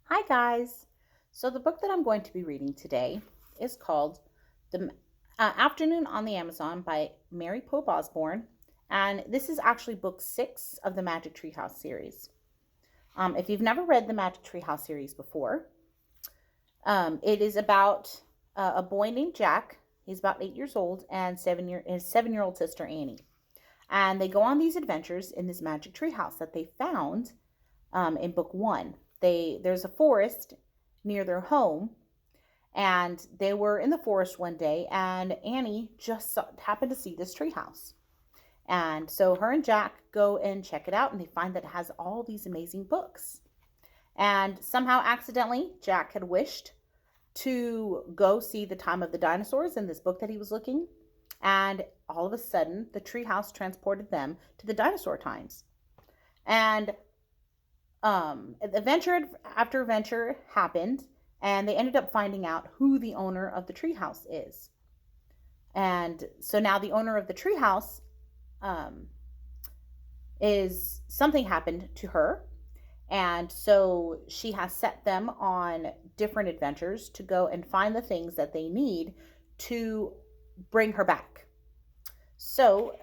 Hi, guys. So, the book that I'm going to be reading today is called The Afternoon on the Amazon by Mary Pope Osborne. And this is actually book 6 of the Magic Treehouse series. If you've never read the Magic Treehouse series before, it is about a boy named Jack. He's about 8 years old, and his 7-year-old sister Annie. And they go on these adventures in this magic treehouse that they found in book 1. There's a forest near their home, and they were in the forest one day, and Annie just happened to see this treehouse. And so her and Jack go and check it out, and they find that it has all these amazing books. And somehow, accidentally, Jack had wished to go see the time of the dinosaurs in this book that he was looking. And all of a sudden, the treehouse transported them to the dinosaur times. And adventure after adventure happened, and they ended up finding out who the owner of the treehouse is. And so now the owner of the treehouse is something happened to her, and so she has set them on different adventures to go and find the things that they need to bring her back. So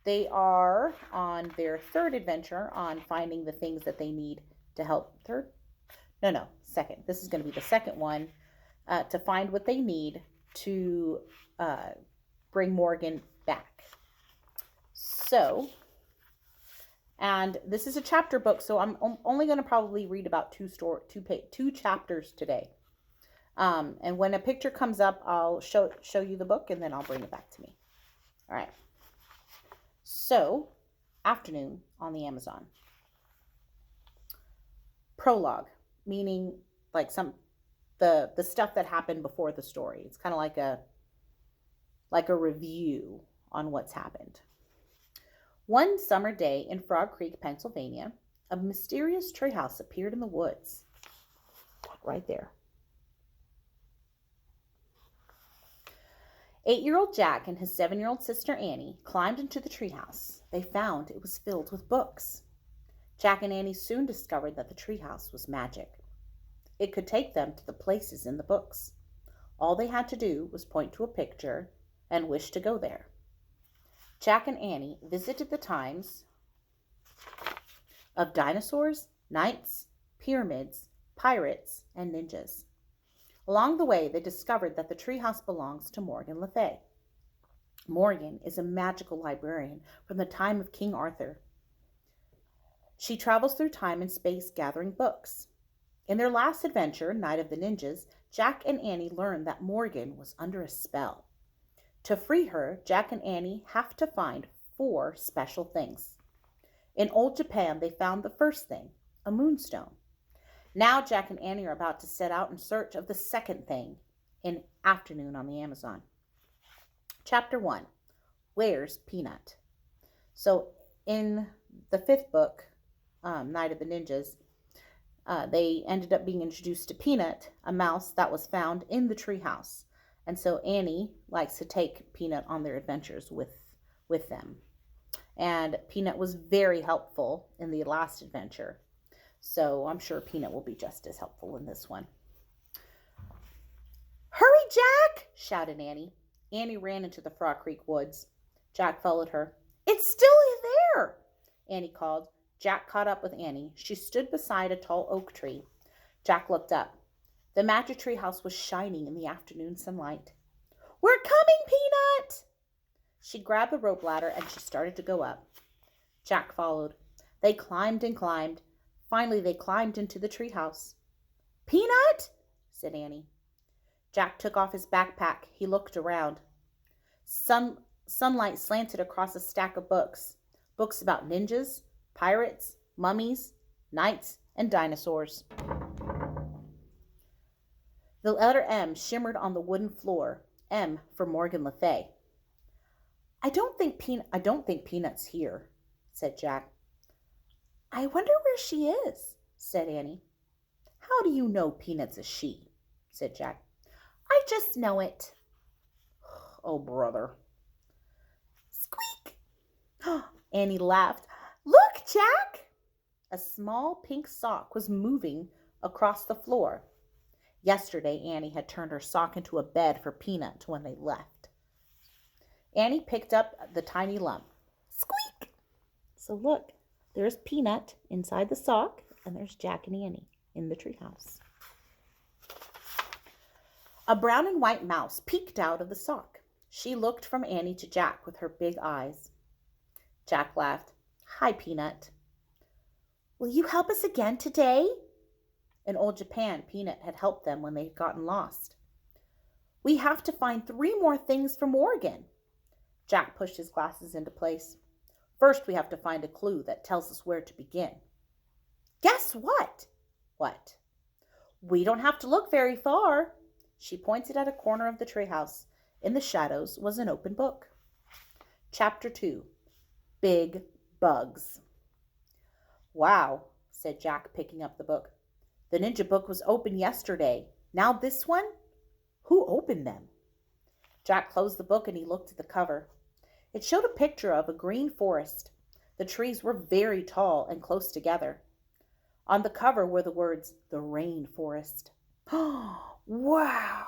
they are on their third adventure on finding the things that they need to help. Third? No, second. This is going to be the second one, to find what they need to bring Morgan back. So, and this is a chapter book, so I'm only going to probably read about two chapters today. And when a picture comes up, I'll show you the book, and then I'll bring it back to me. All right. So, Afternoon on the Amazon. Prologue, meaning like the stuff that happened before the story. It's kind of like a review on what's happened. One summer day in Frog Creek, Pennsylvania, a mysterious treehouse appeared in the woods. Right there. 8-year-old Jack and his 7-year-old sister Annie climbed into the treehouse. They found it was filled with books. Jack and Annie soon discovered that the treehouse was magic. It could take them to the places in the books. All they had to do was point to a picture and wish to go there. Jack and Annie visited the times of dinosaurs, knights, pyramids, pirates, and ninjas. Along the way, they discovered that the treehouse belongs to Morgan Le Fay. Morgan is a magical librarian from the time of King Arthur. She travels through time and space gathering books. In their last adventure, Night of the Ninjas, Jack and Annie learned that Morgan was under a spell. To free her, Jack and Annie have to find 4 special things. In old Japan, they found the first thing, a moonstone. Now Jack and Annie are about to set out in search of the second thing in Afternoon on the Amazon. Chapter 1, Where's Peanut? So in the 5th book, Night of the Ninjas, they ended up being introduced to Peanut, a mouse that was found in the treehouse. And so Annie likes to take Peanut on their adventures with them. And Peanut was very helpful in the last adventure. So I'm sure Peanut will be just as helpful in this one. Hurry, Jack! Shouted Annie. Annie ran into the Frog Creek woods. Jack followed her. It's still there, Annie called. Jack caught up with Annie. She stood beside a tall oak tree. Jack looked up. The magic tree house was shining in the afternoon sunlight. We're coming, Peanut! She grabbed the rope ladder and she started to go up. Jack followed. They climbed and climbed. Finally, they climbed into the treehouse. Peanut? Said Annie. Jack took off his backpack. He looked around. Sunlight slanted across a stack of books. Books about ninjas, pirates, mummies, knights, and dinosaurs. The letter M shimmered on the wooden floor. M for Morgan Le Fay. I don't think Peanut's here, said Jack. I wonder where she is, said Annie. How do you know Peanut's a she? Said Jack. I just know it. Oh, brother. Squeak! Annie laughed. Look, Jack! A small pink sock was moving across the floor. Yesterday, Annie had turned her sock into a bed for Peanut when they left. Annie picked up the tiny lump. Squeak! So look, there's Peanut inside the sock, and there's Jack and Annie in the treehouse. A brown and white mouse peeked out of the sock. She looked from Annie to Jack with her big eyes. Jack laughed. Hi, Peanut. Will you help us again today? In old Japan, Peanut had helped them when they had gotten lost. We have to find 3 more things for Morgan. Jack pushed his glasses into place. First, we have to find a clue that tells us where to begin. Guess what? What? We don't have to look very far. She pointed at a corner of the treehouse. In the shadows was an open book. Chapter 2. Big Bugs. Wow, said Jack, picking up the book. The ninja book was open yesterday. Now this one? Who opened them? Jack closed the book and he looked at the cover. It showed a picture of a green forest. The trees were very tall and close together. On the cover were the words, the rainforest. Wow!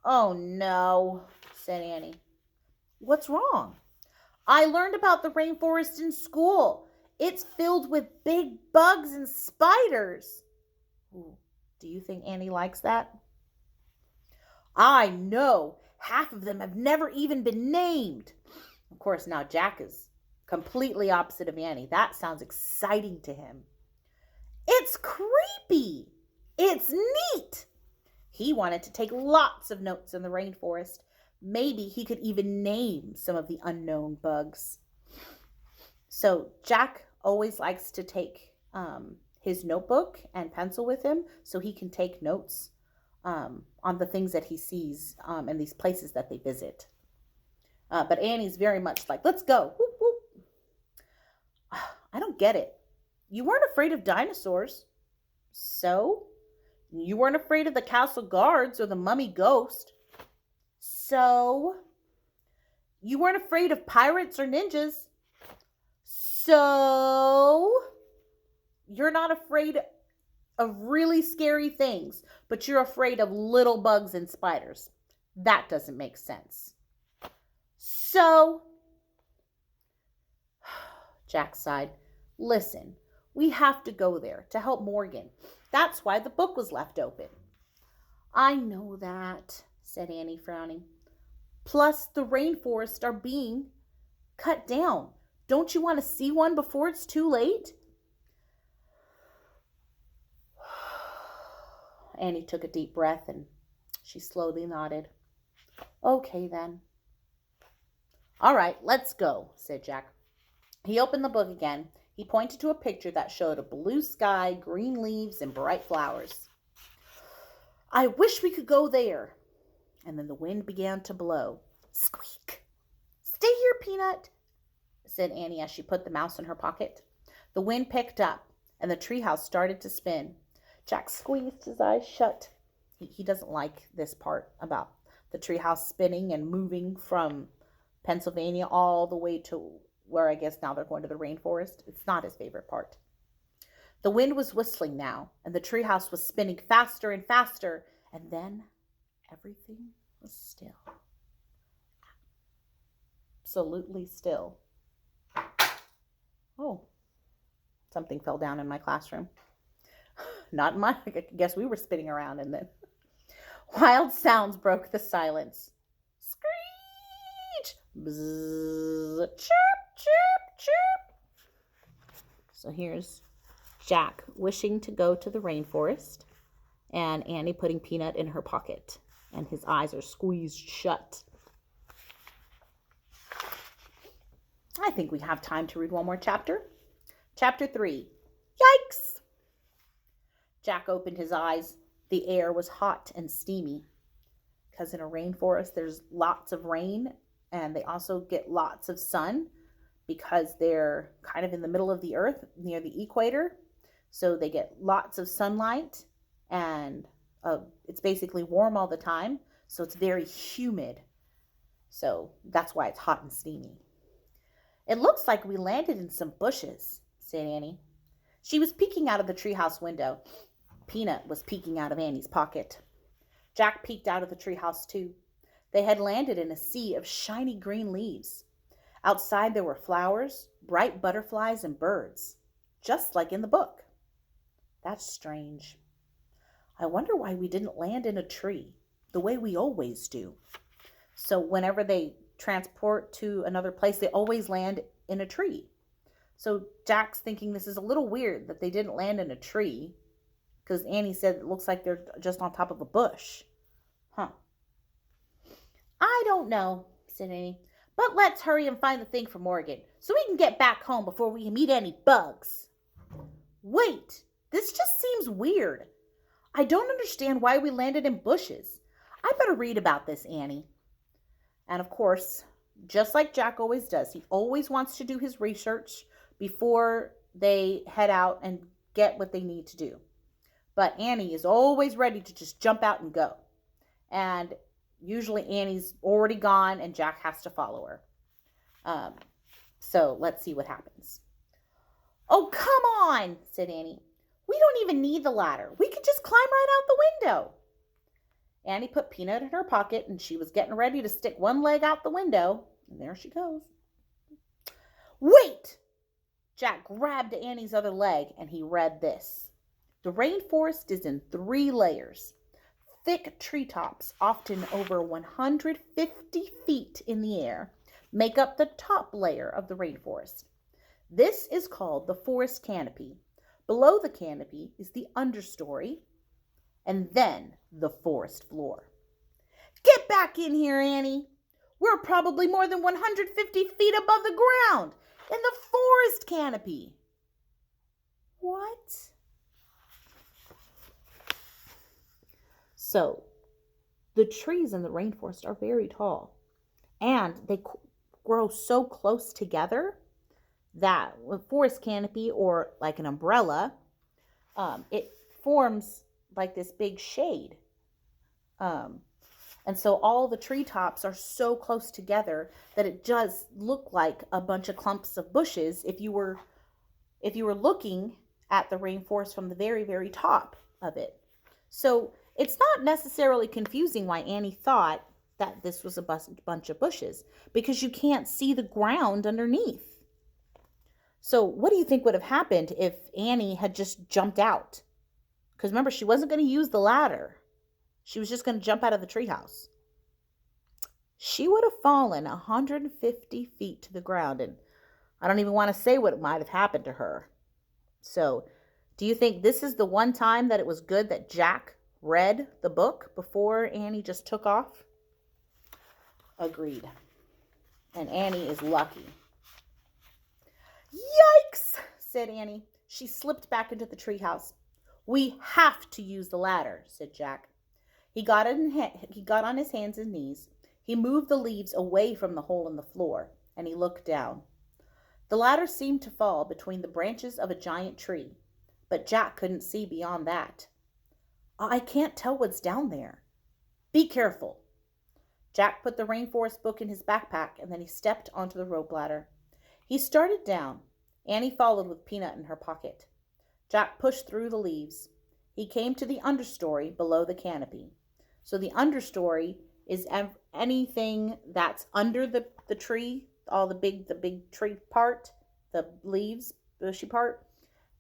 Oh no, said Annie. What's wrong? I learned about the rainforest in school. It's filled with big bugs and spiders. Ooh, do you think Annie likes that? I know. Half of them have never even been named. Of course, now Jack is completely opposite of Annie. That sounds exciting to him. It's creepy. It's neat. He wanted to take lots of notes in the rainforest. Maybe he could even name some of the unknown bugs. So Jack always likes to take his notebook and pencil with him so he can take notes on the things that he sees and these places that they visit. But Annie's very much like, let's go. Whoop, whoop. I don't get it. You weren't afraid of dinosaurs. So? You weren't afraid of the castle guards or the mummy ghost. So? You weren't afraid of pirates or ninjas. So? You're not afraid of really scary things, but you're afraid of little bugs and spiders. That doesn't make sense. So? Jack sighed. Listen, we have to go there to help Morgan. That's why the book was left open. I know that, said Annie, frowning. Plus, the rainforests are being cut down. Don't you want to see one before it's too late? Annie took a deep breath and she slowly nodded. Okay, then. All right, let's go, said Jack. He opened the book again. He pointed to a picture that showed a blue sky, green leaves, and bright flowers. I wish we could go there. And then the wind began to blow. Squeak! Stay here, Peanut, said Annie as she put the mouse in her pocket. The wind picked up, and the treehouse started to spin. Jack squeezed his eyes shut. He doesn't like this part about the treehouse spinning and moving from Pennsylvania all the way to where I guess now they're going to the rainforest. It's not his favorite part. The wind was whistling now, and the treehouse was spinning faster and faster, and then everything was still. Absolutely still. Oh, something fell down in my classroom. Not in my, I guess we were spinning around, and then wild sounds broke the silence. Screech! Bzzz! Chirp! Chirp! Chirp! So here's Jack wishing to go to the rainforest, and Annie putting Peanut in her pocket, and his eyes are squeezed shut. I think we have time to read one more chapter. Chapter 3. Yikes! Jack opened his eyes. The air was hot and steamy because in a rainforest there's lots of rain, and they also get lots of sun because they're kind of in the middle of the earth near the equator. So they get lots of sunlight, and it's basically warm all the time. So it's very humid. So that's why it's hot and steamy. It looks like we landed in some bushes, said Annie. She was peeking out of the treehouse window. Peanut was peeking out of Annie's pocket. Jack peeked out of the treehouse too. They had landed in a sea of shiny green leaves. Outside there were flowers, bright butterflies, and birds, just like in the book. That's strange. I wonder why we didn't land in a tree, the way we always do. So whenever they transport to another place, they always land in a tree. So Jack's thinking this is a little weird that they didn't land in a tree, because Annie said it looks like they're just on top of a bush. Huh. I don't know, said Annie. But let's hurry and find the thing for Morgan, so we can get back home before we meet any bugs. Wait, this just seems weird. I don't understand why we landed in bushes. I better read about this, Annie. And of course, just like Jack always does, he always wants to do his research before they head out and get what they need to do. But Annie is always ready to just jump out and go. And usually Annie's already gone and Jack has to follow her. So let's see what happens. Oh, come on, said Annie. We don't even need the ladder. We could just climb right out the window. Annie put Peanut in her pocket and she was getting ready to stick one leg out the window. And there she goes. Wait! Jack grabbed Annie's other leg and he read this. The rainforest is in 3 layers. Thick treetops, often over 150 feet in the air, make up the top layer of the rainforest. This is called the forest canopy. Below the canopy is the understory, and then the forest floor. Get back in here, Annie. We're probably more than 150 feet above the ground in the forest canopy. What? So, the trees in the rainforest are very tall, and they grow so close together that with forest canopy or like an umbrella, it forms like this big shade. And so all the treetops are so close together that it does look like a bunch of clumps of bushes if you were looking at the rainforest from the very, very top of it. So it's not necessarily confusing why Annie thought that this was a bunch of bushes, because you can't see the ground underneath. So what do you think would have happened if Annie had just jumped out? Because remember, she wasn't going to use the ladder. She was just going to jump out of the treehouse. She would have fallen 150 feet to the ground, and I don't even want to say what might have happened to her. So, do you think this is the one time that it was good that Jack read the book before Annie just took off? Agreed. And Annie is lucky. Yikes, said Annie. She slipped back into the treehouse. We have to use the ladder, said Jack. He got on his hands and knees. He moved the leaves away from the hole in the floor, and he looked down. The ladder seemed to fall between the branches of a giant tree, but Jack couldn't see beyond that. I can't tell what's down there. Be careful. Jack put the rainforest book in his backpack, and then he stepped onto the rope ladder. He started down. Annie followed with Peanut in her pocket. Jack pushed through the leaves. He came to the understory below the canopy. So the understory is anything that's under the tree, all the big tree part, the leaves, bushy part,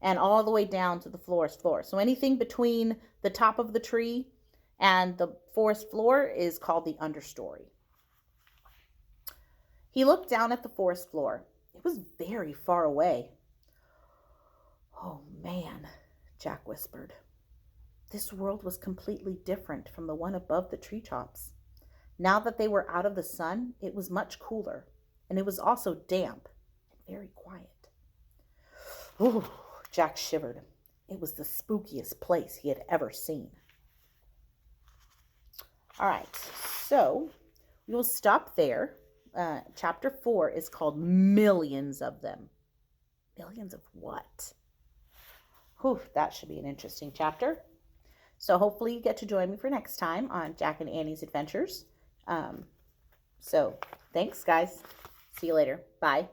and all the way down to the forest floor. So anything between the top of the tree and the forest floor is called the understory. He looked down at the forest floor. It was very far away. Oh man, Jack whispered. This world was completely different from the one above the treetops. Now that they were out of the sun, it was much cooler, and it was also damp and very quiet. Ooh, Jack shivered. It was the spookiest place he had ever seen. All right, so we will stop there. Chapter 4 is called Millions of Them. Millions of what? Whew, that should be an interesting chapter. So hopefully you get to join me for next time on Jack and Annie's Adventures. So thanks, guys. See you later. Bye.